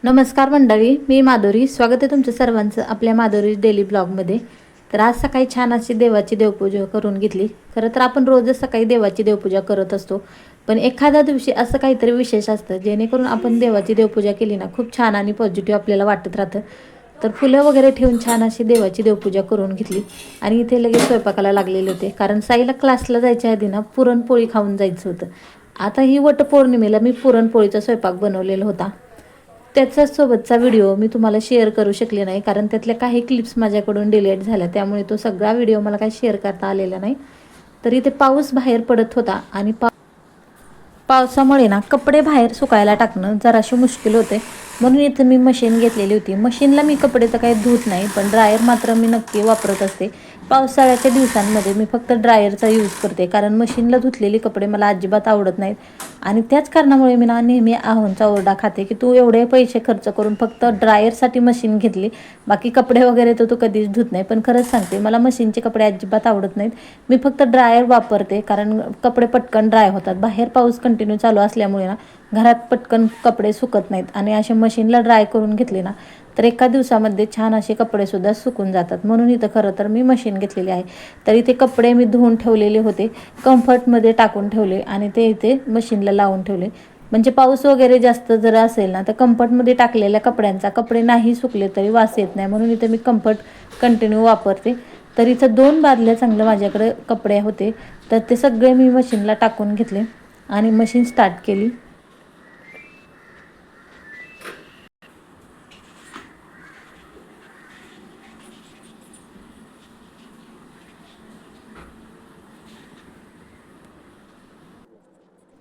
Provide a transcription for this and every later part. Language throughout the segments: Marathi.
नमस्कार मंडळी, मी माधुरी. स्वागत आहे तुमचं सर्वांचं आपल्या माधुरी डेली ब्लॉगमध्ये. तर आज सकाळी छान अशी देवाची देवपूजा करून घेतली. खरं तर आपण रोजच सकाळी देवाची देवपूजा करत असतो, पण एखाद्या दिवशी असं काहीतरी विशेष असतं जेणेकरून आपण देवाची देवपूजा केली ना, खूप छान आणि पॉझिटिव्ह आपल्याला वाटत राहतं. तर फुलं वगैरे ठेवून छान अशी देवाची देवपूजा करून घेतली आणि इथे लगेच स्वयंपाकाला लागलेले होते, कारण साईला क्लासला जायच्या आधी ना पुरणपोळी खाऊन जायचं होतं. आता ही वटपौर्णिमेला मी पुरणपोळीचा स्वयंपाक बनवलेला होता. त्याचाच सोबतचा व्हिडिओ मी तुम्हाला शेअर करू शकले नाही, कारण त्यातल्या काही क्लिप्स माझ्याकडून डिलीट झाल्या, त्यामुळे तो सगळा व्हिडिओ मला काही शेअर करता आलेला नाही. तरी ते पाऊस बाहेर पडत होता आणि पावसामुळे ना कपडे बाहेर सुकायला टाकणं जराशी मुश्किल होते. म्हणून इथं मी मशीन घेतलेली होती. मशीनला मी कपडे तर काही धुत नाही, पण ड्रायर मात्र मी नक्की वापरत असते. पावसाळ्याच्या दिवसांमध्ये मी फक्त ड्रायरचा यूज करते, कारण मशीनला धुतलेली कपडे मला अजिबात आवडत नाहीत. आणि त्याच कारणामुळे मी ना नेहमी आहोंचा ओरडा खाते की तू एवढे पैसे खर्च करून फक्त ड्रायरसाठी मशीन घेतली, बाकी कपडे वगैरे तर तू कधीच धुत नाही. पण खरंच सांगते, मला मशीनचे कपडे अजिबात आवडत नाहीत. मी फक्त ड्रायर वापरते, कारण कपडे पटकन ड्राय होतात. बाहेर पाऊस कंटिन्यू चालू असल्यामुळे ना घरात पटकन कपडे सुकत नाहीत, आणि असे मशीनला ड्राय करून घेतले ना तर एका दिवसामध्ये छान असे कपडेसुद्धा सुकून जातात. म्हणून इथं खरं तर मी मशीन घेतलेली आहे. तर इथे कपडे मी धुवून ठेवलेले होते, कम्फर्टमध्ये टाकून ठेवले आणि ते इथे मशीनला लावून ठेवले. म्हणजे पाऊस वगैरे जास्त जर असेल ना तर कम्फर्टमध्ये टाकलेल्या कपड्यांचा कपडे नाही सुकले तरी वास येत नाही, म्हणून इथे मी कम्फर्ट कंटिन्यू वापरते. तर इथं 2 बादल्या चांगलं माझ्याकडे कपडे होते, तर ते सगळे मी मशीनला टाकून घेतले आणि मशीन स्टार्ट केली.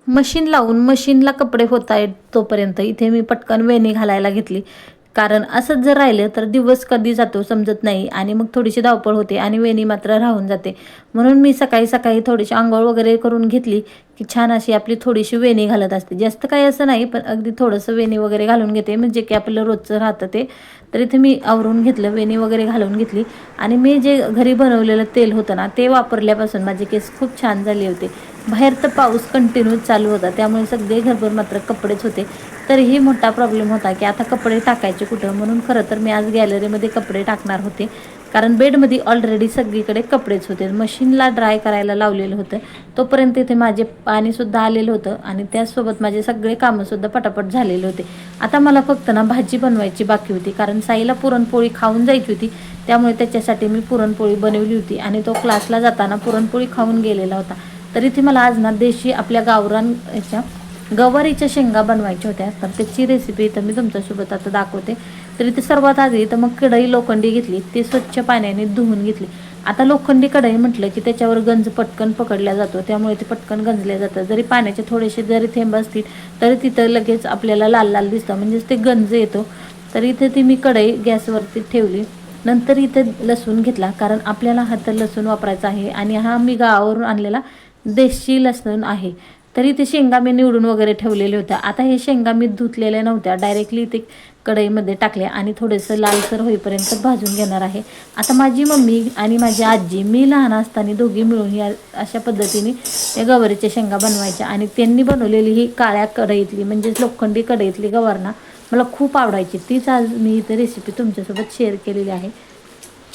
मशीन लावून मशीनला कपडे होत आहेत तोपर्यंत इथे मी पटकन वेणी घालायला घेतली, कारण असंच जर राहिलं तर दिवस कधी जातो समजत नाही आणि मग थोडीशी धावपळ होते आणि वेणी मात्र राहून जाते. म्हणून मी सकाळी सकाळी थोडीशी आंघोळ वगैरे करून घेतली की छान अशी आपली थोडीशी वेणी घालत असते. जास्त काही असं नाही, पण अगदी थोडंसं वेणी वगैरे घालून घेते, म्हणजे की आपलं रोजचं राहतं ते. तर इथे मी आवरून घेतलं, वेणी वगैरे घालून घेतली आणि मी जे घरी बनवलेलं तेल होतं ना ते वापरल्यापासून माझे केस खूप छान झाले होते. बाहेर तर पाऊस कंटिन्यू चालू होता, त्यामुळे सगळे घरभर मात्र कपडेच होते. तरीही मोठा प्रॉब्लेम होता की आता कपडे टाकायचे कुठं, म्हणून खरं तर मी आज गॅलरीमध्ये कपडे टाकणार होते, कारण बेडमध्ये ऑलरेडी सगळीकडे कपडेच होते. मशीनला ड्राय करायला लावलेलं होतं, तोपर्यंत इथे माझे पाणीसुद्धा आलेलं होतं आणि त्याचसोबत माझे सगळे कामंसुद्धा पटापट झालेले होते. आता मला फक्त ना भाजी बनवायची बाकी होती, कारण साईला पुरणपोळी खाऊन जायची होती, त्यामुळे त्याच्यासाठी मी पुरणपोळी बनवली होती आणि तो क्लासला जाताना पुरणपोळी खाऊन गेलेला होता. तर इथे मला आज ना देशी आपल्या गावरान याच्या गवारीच्या शेंगा बनवायच्या होत्या, तर त्याची रेसिपी तर मी तुमच्यासोबत आता दाखवते. तर इथे सर्वात आधी तर मग कढई लोखंडी घेतली, ती स्वच्छ पाण्याने धुवून घेतली. आता लोखंडी कढई म्हटलं की त्याच्यावर गंज पटकन पकडला जातो, त्यामुळे ते पटकन गंजले जातं. जरी पाण्याचे थोडेसे जरी थेंब असतील तरी तिथं लगेच आपल्याला लाल लाल दिसतं, म्हणजेच ते गंज येतो. तर इथे ती मी कढई गॅसवरती ठेवली. नंतर इथे लसूण घेतला, कारण आपल्याला हा तर लसूण वापरायचा आहे आणि हा मी गावावरून आणलेला देशी लसूण आहे. तरी ते शेंगा मी निवडून वगैरे ठेवलेल्या होत्या. आता हे शेंगा मी धुतलेल्या नव्हत्या, डायरेक्टली ते कढईमध्ये टाकले आणि थोडंसं लालसर होईपर्यंत भाजून घेणार आहे. आता माझी मम्मी आणि माझी आजी, मी लहान असताना दोघी मिळून या अशा पद्धतीने या गवारीच्या शेंगा बनवायच्या, आणि त्यांनी बनवलेली ही काळ्या कढईतली म्हणजेच लोखंडी कढईतली गवारणा मला खूप आवडायची. तीच आज मी इथं रेसिपी तुमच्यासोबत शेअर केलेली आहे.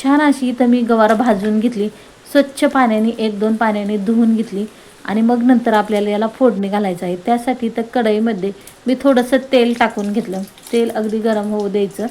छान अशी इथं मी गवार भाजून घेतली, स्वच्छ पाण्याने 1-2 पाण्याने धुवून घेतली आणि मग नंतर आपल्याला याला फोडणी घालायचं आहे. त्यासाठी तर कढईमध्ये मी थोडंसं तेल टाकून घेतलं. तेल अगदी गरम होऊ द्यायचं,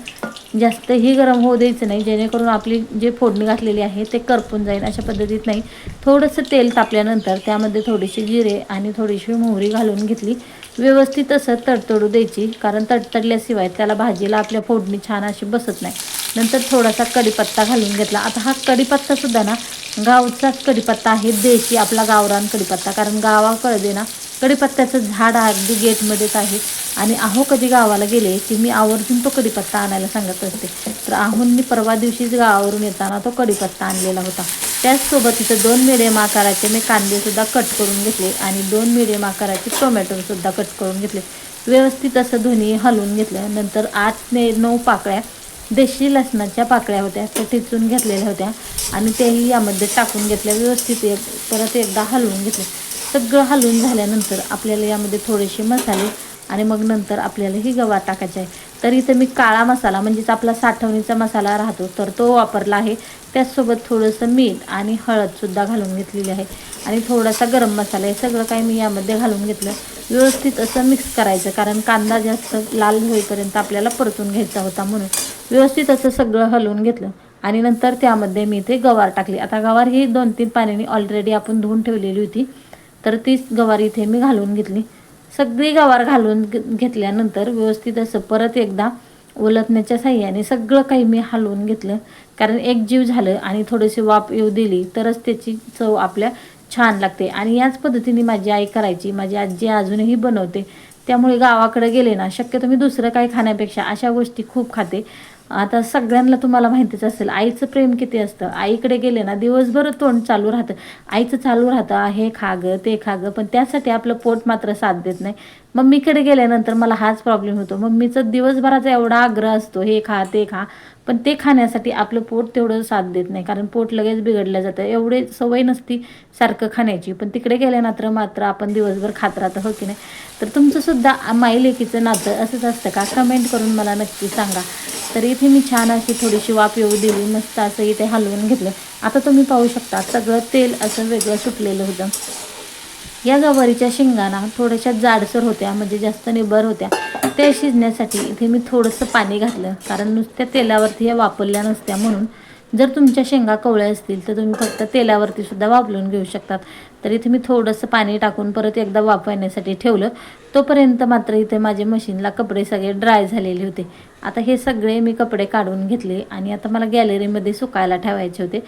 जास्तही गरम होऊ द्यायचं नाही, जेणेकरून आपली जे फोडणी घातलेली आहे ते करपून जाईल अशा पद्धतीत नाही. थोडंसं तेल तापल्यानंतर त्यामध्ये थोडीशी जिरे आणि थोडीशी मोहरी घालून घेतली. व्यवस्थित असं तडतडू द्यायची, कारण तडतडल्याशिवाय त्याला भाजीला आपल्या फोडणी छान अशी बसत नाही. नंतर थोडासा कढीपत्ता घालून घेतला. आता हा कढीपत्तासुद्धा ना गावचाच कढीपत्ता आहे, देशी आपला गावरान कढीपत्ता, कारण गावाकडे ना कढीपत्त्याचं झाड अगदी गेटमध्येच आहे. आणि आहो कधी गावाला गेले की मी आवर्जून तो कढीपत्ता आणायला सांगत असते. तर आहोंनी परवा दिवशीच गावावरून येताना तो कढीपत्ता आणलेला होता. त्याचसोबत इथं 2 मिडियम आकाराचे मी कांदेसुद्धा कट करून घेतले आणि 2 मिडियम आकाराचे टोमॅटोसुद्धा कट करून घेतले. व्यवस्थित असं दोन्ही हलवून घेतलं. नंतर 8 ते 9 पाकळ्या देशी लसणाच्या पाकळ्या होत्या, त्या ठेचून घेतलेल्या होत्या आणि तेही यामध्ये टाकून घेतल्या. व्यवस्थित परत एकदा हलवून घेतले. सगळं हलवून झाल्यानंतर आपल्याला यामध्ये थोडेसे मसाले आणि मग नंतर आपल्याला ही गवार टाकायचे आहे. तर इथं मी काळा मसाला म्हणजेच आपला साठवणीचा मसाला राहतो तर तो वापरला आहे. त्याचसोबत थोडंसं मीठ आणि हळदसुद्धा घालून घेतलेली आहे आणि थोडासा गरम मसाला, हे सगळं काही मी यामध्ये घालून घेतलं. व्यवस्थित असं मिक्स करायचं, कारण कांदा जास्त लाल होईपर्यंत आपल्याला परतून घ्यायचा होता, म्हणून व्यवस्थित असं सगळं हलवून घेतलं. आणि नंतर त्यामध्ये मी ते गवार टाकली. आता गवार ही 2-3 पाण्याने ऑलरेडी आपण धुवून ठेवलेली होती, तर तीच गवार इथे मी घालून घेतली. सगळी गवार घालून घेतल्यानंतर व्यवस्थित असं परत एकदा उलटण्याच्या साह्याने सगळं काही मी हलवून घेतलं, कारण एकजीव झालं आणि थोडीशी वाफ येऊ दिली तरच त्याची चव आपल्या छान लागते. आणि याच पद्धतीने माझी आई करायची, माझी आजी अजूनही बनवते. त्यामुळे गावाकडे गेले ना, शक्यतो मी दुसरं काही खाण्यापेक्षा अशा गोष्टी खूप खाते. आता सगळ्यांना तुम्हाला माहितीच असेल आईचं प्रेम किती असतं. आईकडे गेले ना दिवसभर तोंड चालू राहतं, आईचं चालू राहतं हे खा गं ते खा गं, पण त्यासाठी आपलं पोट मात्र साथ देत नाही. मम्मीकडे गेल्यानंतर मला हाच प्रॉब्लेम होतो. मम्मीचं दिवसभराचा एवढा आग्रह असतो हे खा ते खा, पण ते खाण्यासाठी आपलं पोट तेवढं साथ देत नाही, कारण पोट लगेच बिघडलं जातं. एवढे सवय नसती सारखं खाण्याची, पण तिकडे गेल्यानंतर मात्र आपण दिवसभर खात राहतो, हो की नाही. तर तुमचंसुद्धा माई लेकीचं नातं असंच असतं का? कमेंट करून मला नक्की सांगा. तर इथे मी छान अशी थोडीशी वाफ येऊ दिली, मस्त असं इथे हलवून घेतलं. आता तुम्ही पाहू शकता सगळं तेल असं वेगळं सुटलेलं होतं. या गवारीच्या शेंगाना थोड्याशा जाडसर होत्या, म्हणजे जास्त निबर होत्या. ते शिजण्यासाठी इथे मी थोडंसं पाणी घातलं, कारण नुसत्या तेलावरती या वापरल्या नसत्या, म्हणून जर तुमच्या शेंगा कवळ्या असतील तर तुम्ही फक्त तेलावरती सुद्धा वापरून घेऊ शकतात. तर इथे मी थोडंसं पाणी टाकून परत एकदा वाफवण्यासाठी ठेवलं. तोपर्यंत मात्र इथे माझे मशीनला कपडे सगळे ड्राय झालेले होते. आता हे सगळे मी कपडे काढून घेतले आणि आता मला गॅलरीमध्ये सुकायला ठेवायचे होते.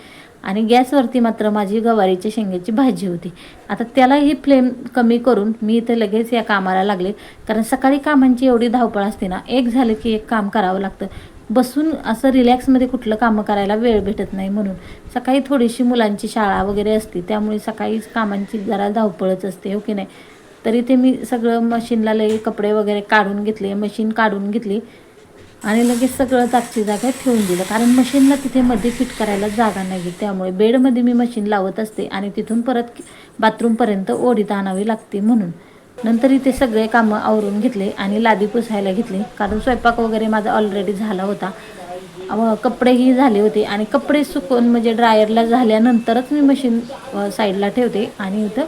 आणि गॅसवरती मात्र माझी गवारीच्या शेंगाची भाजी होती. आता त्यालाही फ्लेम कमी करून मी इथे लगेच या कामाला लागले, कारण सकाळी कामांची एवढी धावपळ असते ना, एक झालं की एक काम करावं लागतं. बसून असं रिलॅक्समध्ये कुठलं कामं करायला वेळ भेटत नाही, म्हणून सकाळी थोडीशी मुलांची शाळा वगैरे असते, त्यामुळे सकाळीच कामांची जरा धावपळच असते, हो की नाही. तरी ते मी सगळं मशीनला लई कपडे वगैरे काढून घेतले, मशीन काढून घेतली आणि लगेच सगळं जागची जागा ठेवून दिलं, कारण मशीनला तिथे मध्ये फिट करायला जागा नाही. त्यामुळे बेडमध्ये मी मशीन लावत असते आणि तिथून परत बाथरूमपर्यंत ओढीत आणावी लागते, म्हणून नंतर इथे सगळे कामं आवरून घेतले आणि लादी पुसायला घेतली, कारण स्वयंपाक वगैरे माझा ऑलरेडी झाला होता. कपडेही झाले होते आणि कपडे सुकून म्हणजे ड्रायरला झाल्यानंतरच मी मशीन साईडला ठेवते आणि इथं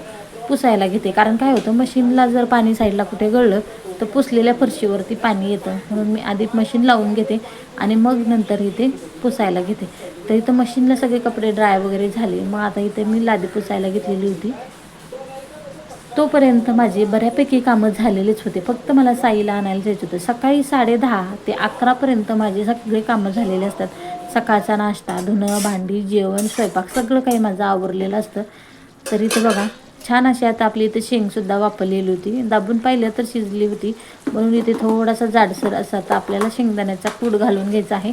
पुसायला घेते. कारण काय होतं, मशीनला जर पाणी साईडला कुठे गळलं तर पुसलेल्या फरशीवरती पाणी येतं, म्हणून मी आधी मशीन लावून घेते आणि मग नंतर इथे पुसायला घेते. तर इथं मशीनला सगळे कपडे ड्राय वगैरे झाले. मग आता इथे मी लादी पुसायला घेतलेली होती. तोपर्यंत माझी बऱ्यापैकी कामं झालेलीच होते. फक्त मला साईला आणायला जायचं होतं. सकाळी 10:30 ते 11पर्यंत माझे सगळे कामं झालेले असतात. सकाळचा नाश्ता, धुणं, भांडी, जेवण, स्वयंपाक सगळं काही माझं आवरलेलं असतं. तर इथं बघा छान अशी आता आपली इथे शेंगसुद्धा वापरलेली होती. दाबून पाहिलं तर शिजली होती, म्हणून इथे थोडासा जाडसर असा आता आपल्याला शेंगदाण्याचा कूट घालून घ्यायचा आहे.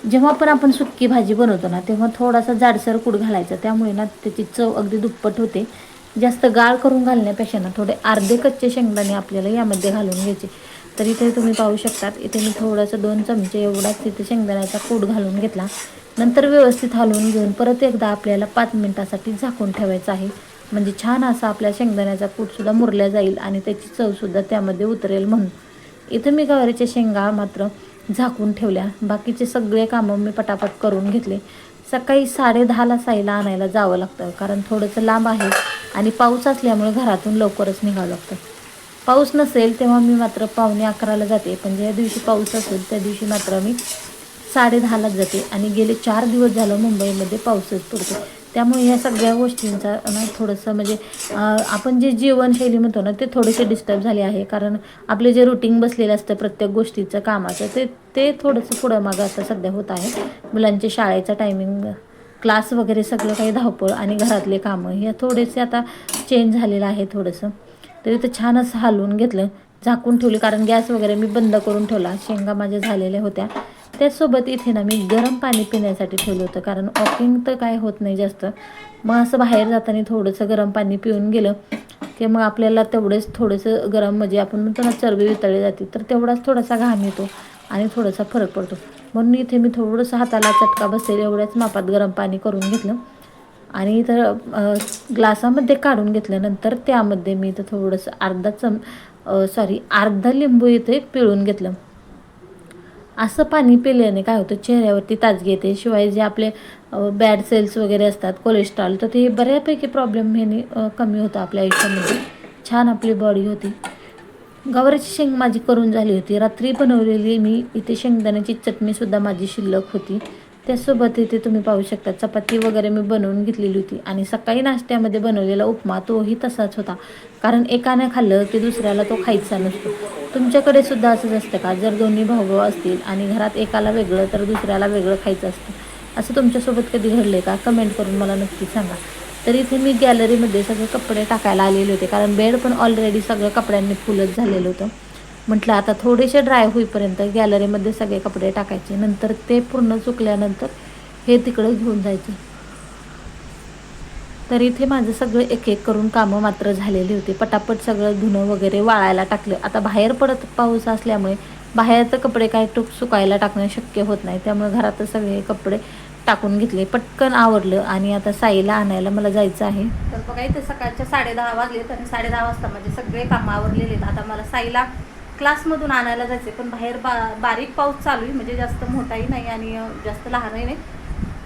जेव्हा पण आपण सुक्की भाजी बनवतो ना, तेव्हा थोडासा जाडसर कूट घालायचा, त्यामुळे ना त्याची चव अगदी दुप्पट होते. जास्त गाळ करून घालण्यापेक्षा ना थोडे अर्धे कच्चे शेंगदाणे आपल्याला यामध्ये घालून घ्यायचे. तर इथे तुम्ही पाहू शकतात, इथे मी थोडंसं 2 चमचे एवढाच तिथे शेंगदाण्याचा कूट घालून घेतला. नंतर व्यवस्थित हलवून घेऊन परत एकदा आपल्याला 5 मिनिटासाठी झाकून ठेवायचं आहे, म्हणजे छान असा आपल्या शेंगदाण्याचा कूटसुद्धा मुरल्या जाईल आणि त्याची चवसुद्धा त्यामध्ये उतरेल, म्हणून इथं मी गवारीच्या शेंगा मात्र झाकून ठेवल्या. बाकीचे सगळे कामं मी पटापट करून घेतले. सकाळी 10:30ला साईला आणायला जावं लागतं, कारण थोडंसं लांब आहे आणि पाऊस असल्यामुळे घरातून लवकरच निघावं लागतं. पाऊस नसेल तेव्हा मी मात्र 10:45ला जाते, पण ज्या दिवशी पाऊस असेल त्या दिवशी मात्र मी 10:30लाच जाते. आणि गेले 4 दिवस झालं मुंबईमध्ये पाऊसच पडतो, त्यामुळे ह्या सगळ्या गोष्टींचा ना थोडंसं म्हणजे आपण जे जीवनशैली म्हणतो ना, ते थोडेसे डिस्टर्ब झाले आहे, कारण आपले जे रुटीन बसलेलं असतं प्रत्येक गोष्टीचं कामाचं, ते थोडंसं पुढं मागं असं सध्या होत आहे. मुलांचे शाळेचा टायमिंग, क्लास वगैरे सगळं काही धावपळ आणि घरातले कामं हे थोडेसे आता चेंज झालेलं आहे थोडंसं. तर इथं छान असं हलवून घेतलं, झाकून ठेवली, कारण गॅस वगैरे मी बंद करून ठेवला. शेंगा माझ्या झालेल्या होत्या. त्याचसोबत इथे ना मी गरम पाणी पिण्यासाठी ठेवलं होतं, कारण वॉकिंग तर काय होत नाही जास्त. मग असं बाहेर जाताना थोडंसं गरम पाणी पिऊन गेलं की मग आपल्याला तेवढेच थोडंसं गरम, म्हणजे आपण म्हणतो ना चरबी वितळली जाते, तर तेवढाच थोडासा घाम येतो आणि थोडासा फरक पडतो. म्हणून इथे मी थोडंसं हाताला चटका बसेल एवढ्याच मापात गरम पाणी करून घेतलं आणि इथं ग्लासामध्ये काढून घेतल्यानंतर त्यामध्ये मी इथं थोडंसं अर्धा लिंबू इथे पिळून घेतलं. असं पाणी पिल्याने काय होतं, चेहऱ्यावरती ताजगी येते. शिवाय जे आपले बॅड सेल्स वगैरे असतात, कोलेस्ट्रॉल, तर ते बऱ्यापैकी प्रॉब्लेम ह्याने कमी होतं आपल्या आयुष्यामध्ये. छान आपली बॉडी होती. गवारीची शेंग माझी करून झाली होती. रात्री बनवलेली मी इथे शेंगदाण्याची चटणीसुद्धा माझी शिल्लक होती. त्यासोबत इथे तुम्ही पाहू शकता चपाती वगैरे मी बनवून घेतलेली होती. आणि सकाळी नाश्त्यामध्ये बनवलेला उपमा तोही तसाच होता, कारण एकाने खाल्लं की दुसऱ्याला तो खायचा नसतो. तुमच्याकडे सुद्धा असंच असतं का? जर दोन्ही भाऊ असतील आणि घरात एकाला वेगळं तर दुसऱ्याला वेगळं खायचं असतं, असं तुमच्यासोबत कधी घडले का? कमेंट करून मला नक्की सांगा. तर इथे मी गॅलरीमध्ये सगळे कपडे टाकायला आलेले होते, कारण बेड पण ऑलरेडी सगळं कपड्यांनी फुलच झालेलं होतं. म्हटलं आता थोडेसे ड्राय होईपर्यंत गॅलरीमध्ये सगळे कपडे टाकायचे, नंतर ते पूर्ण सुकल्यानंतर हे तिकडे घेऊन जायचे. तर इथे माझं सगळं एक एक करून कामं मात्र झालेली होती. पटापट सगळं धुणं वगैरे वाळायला टाकलं. आता बाहेर पडत पाऊस असल्यामुळे बाहेरचं कपडे काय सुकायला टाकणं शक्य होत नाही, त्यामुळे घरातच सगळे कपडे टाकून घेतले. पटकन आवरलं आणि आता साईला आणायला मला जायचं आहे. तर बघा इथे सकाळच्या 10:30 वाजलेत आणि 10:30 वाजता म्हणजे सगळे कामं आवरलेले आहेत. आता मला साईला क्लासमधून आणायला जायचे, पण बाहेर बारीक पाऊस चालू आहे, म्हणजे जास्त मोठाही नाही आणि जास्त लहानही नाही,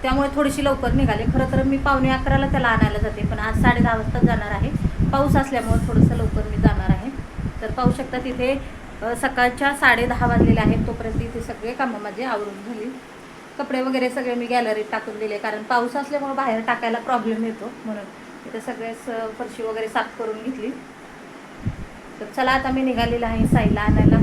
त्यामुळे थोडीशी लवकर निघाले. खरं तर मी 11:45ला त्याला आणायला जाते, पण आज 10:30 वाजता जाणार आहे. पाऊस असल्यामुळे थोडंसं लवकर मी जाणार आहे. तर पाहू शकता तिथे सकाळच्या 10:30 वाजलेले आहेत. तोपर्यंत इथे सगळे कामं माझे आवरून झाली. कपडे वगैरे सगळे मी गॅलरीत टाकून दिले, कारण पाऊस असल्यामुळे बाहेर टाकायला प्रॉब्लेम येतो, म्हणून इथे सगळेच फरशी वगैरे साफ करून घेतली. तर चला आता मी निघालेला आहे साईला आणायला.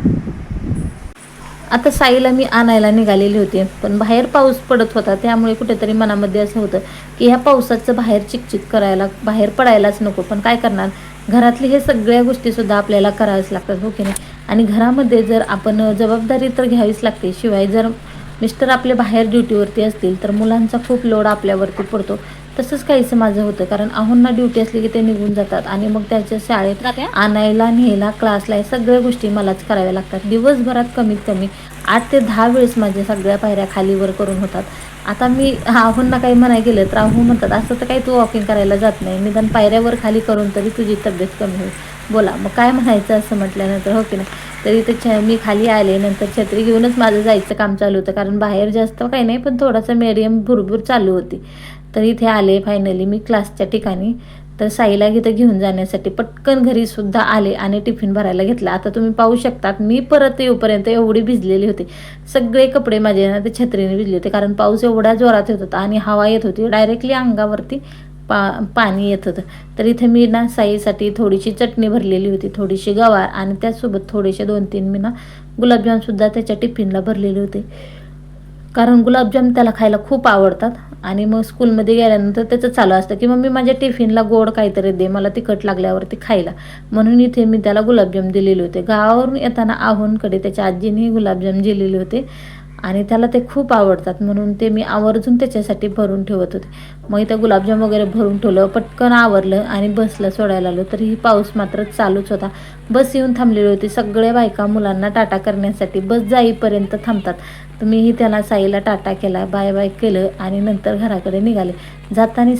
आता साईला मी आणायला निघालेली होते, पण बाहेर पाऊस पडत होता, त्यामुळे कुठेतरी मनामध्ये असं होतं की ह्या पावसाचं बाहेर चिकचिक करायला बाहेर पडायलाच नको. पण काय करणार, घरातली हे सगळ्या गोष्टीसुद्धा आपल्याला कराव्याच लागतात, हो की नाही. आणि घरामध्ये जर आपण जबाबदारी तर घ्यावीच लागते. शिवाय जर मिस्टर आपले बाहेर ड्युटीवरती असतील तर मुलांचा खूप लोड आपल्यावरती पडतो. तसंच काहीसं माझं होतं, कारण आहोंना ड्युटी असली की ते निघून जातात आणि मग त्याच्या शाळेत आणायला, न्यायला, क्लासला या सगळ्या गोष्टी मलाच कराव्या लागतात. दिवसभरात कमीत कमी 8 ते 10 वेळेस माझ्या सगळ्या पायऱ्या खालीवर करून होतात. आता मी आहोंना काही म्हणाय गेलं तर आहो म्हणतात, असं तर काही तू वॉकिंग करायला जात नाही, निदान पायऱ्यावर खाली करून तरी तुझी तब्येत कमी होईल. बोला मग काय म्हणायचं असं म्हटल्यानंतर, हो की नाही. तर इथे मी खाली आले, नंतर छत्री घेऊनच माझं जायचं काम चालू होतं, कारण बाहेर जास्त काही नाही, पण थोडासा मीडियम भुरभुर चालू होती. तर इथे आले फायनली मी क्लासच्या ठिकाणी. तर साईला इथं घेऊन जाण्यासाठी पटकन घरीसुद्धा आले आणि टिफिन भरायला घेतला. आता तुम्ही पाहू शकतात मी परत येऊपर्यंत एवढी भिजलेली होती. सगळे कपडे माझे ना ते छत्रीने भिजले होते, कारण पाऊस एवढा जोरात येत होता आणि हवा येत होती, डायरेक्टली अंगावरती पाणी येत होतं. तर इथे मी ना साईसाठी थोडीशी चटणी भरलेली होती, थोडीशी गवार, आणि त्याचसोबत थोडेसे 2-3 मी ना गुलाबजामसुद्धा त्याच्या टिफिनला भरलेले होते, कारण गुलाबजाम त्याला खायला खूप आवडतात. आणि मग स्कूलमध्ये गेल्यानंतर त्याचं चालू असतं की मम्मी माझ्या टिफिनला गोड काहीतरी दे, मला तिखट लागल्यावरती खायला. म्हणून इथे मी त्याला गुलाबजाम दिलेले होते. गावावरून येताना आहोंकडे त्याच्या आजीने गुलाबजाम दिलेले होते आणि त्याला ते खूप आवडतात, म्हणून ते मी आवर्जून त्याच्यासाठी भरून ठेवत होते. मग इथं गुलाबजाम वगैरे भरून ठेवलं, पटकन आवरलं आणि बसला सोडायला आलो. तरीही पाऊस मात्र चालूच होता. बस येऊन थांबलेली होती. सगळ्या बायका मुलांना टाटा करण्यासाठी बस जाईपर्यंत थांबतात. तर मीही त्याला साईला टाटा केला, बाय बाय केलं आणि नंतर घराकडे निघाले. जाताना